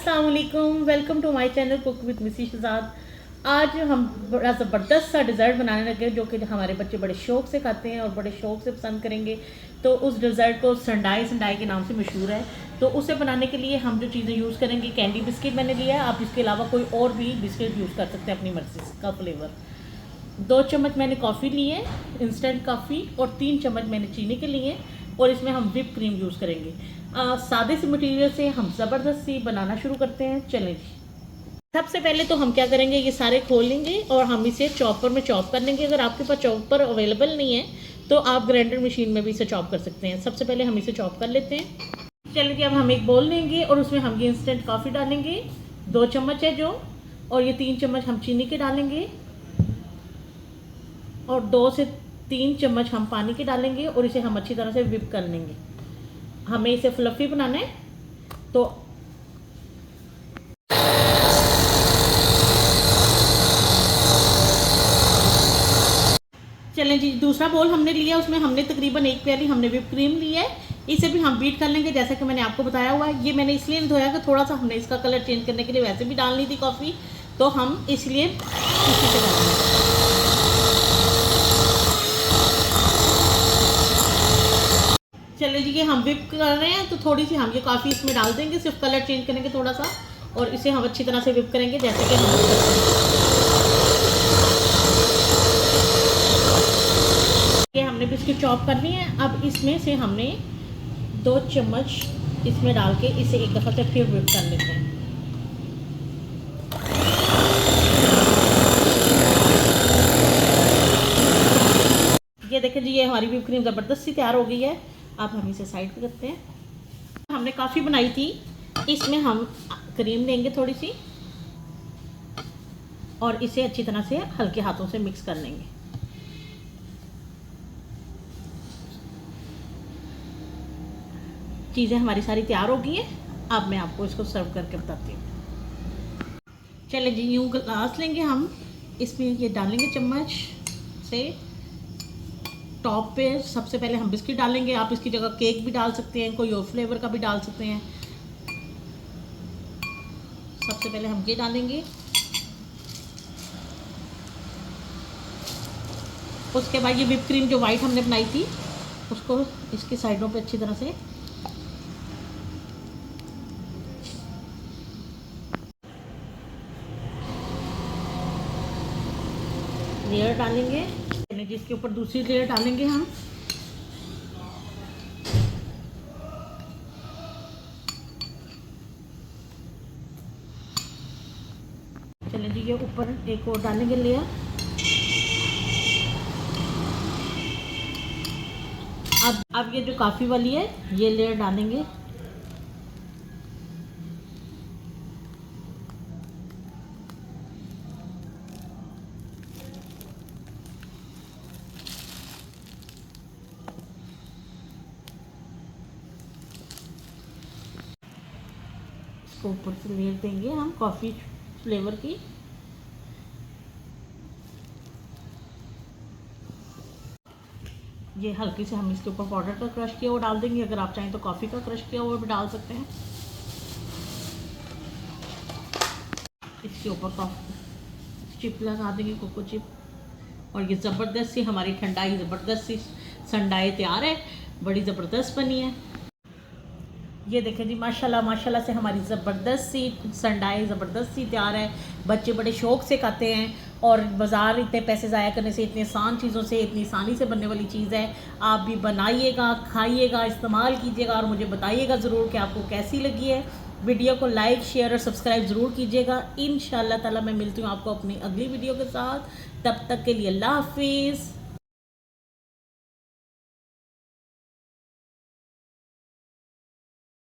अस्सलाम वालेकुम, welcome to my channel cook with Misi Shahzad. आज हम बड़ा ज़बरदस्त सा डिज़र्ट बनाने लगे जो कि हमारे बच्चे बड़े शौक़ से खाते हैं और बड़े शौक़ से पसंद करेंगे। तो उस डिज़र्ट को संडाई के नाम से मशहूर है। तो उसे बनाने के लिए हम जो चीज़ें यूज़ करेंगे, कैंडी बिस्किट मैंने लिया है। आप इसके अलावा कोई और भी बिस्किट यूज़ कर सकते हैं अपनी मर्ज़ी का फ्लेवर। 2 चम्मच मैंने कॉफ़ी लिए, इंस्टेंट कॉफ़ी, और 3 चम्मच मैंने चीनी के लिए, और इसमें हम व्हिप क्रीम यूज़ करेंगे। सादे से मटेरियल से हम ज़बरदस्त सी बनाना शुरू करते हैं। चलें जी। सबसे पहले तो हम क्या करेंगे, ये सारे खोल लेंगे और हम इसे चॉपर में चॉप कर लेंगे। अगर आपके पास चॉपर अवेलेबल नहीं है तो आप ग्राइंडर मशीन में भी इसे चॉप कर सकते हैं। सबसे पहले हम इसे चॉप कर लेते हैं। चलिए, अब हम एक बोल लेंगे और उसमें हम ये इंस्टेंट कॉफ़ी डालेंगे, 2 चम्मच है जो, और ये 3 चम्मच हम चीनी के डालेंगे, और 2 से 3 चम्मच हम पानी के डालेंगे, और इसे हम अच्छी तरह से व्हिप कर लेंगे। हमें इसे फ्लफ़ी बनाना है। तो चलें जी, दूसरा बोल हमने लिया, उसमें हमने तकरीबन 1 प्याली हमने व्हिप क्रीम ली है। इसे भी हम बीट कर लेंगे जैसा कि मैंने आपको बताया हुआ है। ये मैंने इसलिए नहीं धोया कि थोड़ा सा हमने इसका कलर चेंज करने के लिए वैसे भी डालनी थी कॉफ़ी, तो हम इसलिए इसी से डालेंगे। चलिए जी, ये हम व्हिप कर रहे हैं तो थोड़ी सी हम ये कॉफ़ी इसमें डाल देंगे, सिर्फ कलर चेंज करेंगे थोड़ा सा, और इसे हम अच्छी तरह से व्हिप करेंगे जैसे कि हम ये हमने बिस्किट चॉप कर लिए हैं। अब इसमें से हमने 2 चम्मच इसमें डाल के इसे एक दफ़ा से फिर व्हिप कर लेते हैं। ये देखें जी, ये हमारी व्हिप क्रीम ज़बरदस्त सी तैयार हो गई है। अब हम इसे साइड पे करते हैं। हमने कॉफ़ी बनाई थी, इसमें हम क्रीम लेंगे थोड़ी सी, और इसे अच्छी तरह से हल्के हाथों से मिक्स कर लेंगे। चीज़ें हमारी सारी तैयार हो गई हैं। अब मैं आपको इसको सर्व करके बताती हूँ। चले जी, यूँ ग्लास लेंगे हम, इसमें ये डालेंगे चम्मच से। टॉप पे सबसे पहले हम बिस्किट डालेंगे। आप इसकी जगह केक भी डाल सकते हैं, कोई और फ्लेवर का भी डाल सकते हैं। सबसे पहले हम ये डालेंगे, उसके बाद ये व्हिप क्रीम जो वाइट हमने बनाई थी उसको इसकी साइडों पे अच्छी तरह से लेयर डालेंगे, जिसके ऊपर दूसरी लेयर डालेंगे हम। चलिए जी, ये ऊपर एक और डालेंगे लेयर। अब ये जो काफ़ी वाली है ये लेयर डालेंगे। इसको ऊपर से लेयर देंगे हम कॉफ़ी फ्लेवर की। ये हल्की से हम इसके ऊपर पाउडर का क्रश किया हुआ डाल देंगे। अगर आप चाहें तो कॉफ़ी का क्रश किया हुआ भी डाल सकते हैं। इसके ऊपर चिप लगा देंगे, कोको चिप, और ये ज़बरदस्त सी हमारी ठंडाई ज़बरदस्त सी संडाई तैयार है। बड़ी ज़बरदस्त बनी है। ये देखें जी, माशाल्लाह माशाल्लाह से हमारी ज़बरदस्त सी संडाई ज़बरदस्त सी तैयार है। बच्चे बड़े शौक़ से खाते हैं, और बाज़ार इतने पैसे ज़ाया करने से, इतनी आसान चीज़ों से इतनी आसानी से बनने वाली चीज़ है। आप भी बनाइएगा, खाइएगा, इस्तेमाल कीजिएगा, और मुझे बताइएगा ज़रूर कि आपको कैसी लगी है। वीडियो को लाइक, शेयर और सब्सक्राइब ज़रूर कीजिएगा। इंशाअल्लाह ताला मैं मिलती हूँ आपको अपनी अगली वीडियो के साथ। तब तक के लिए अल्लाह हाफिज़।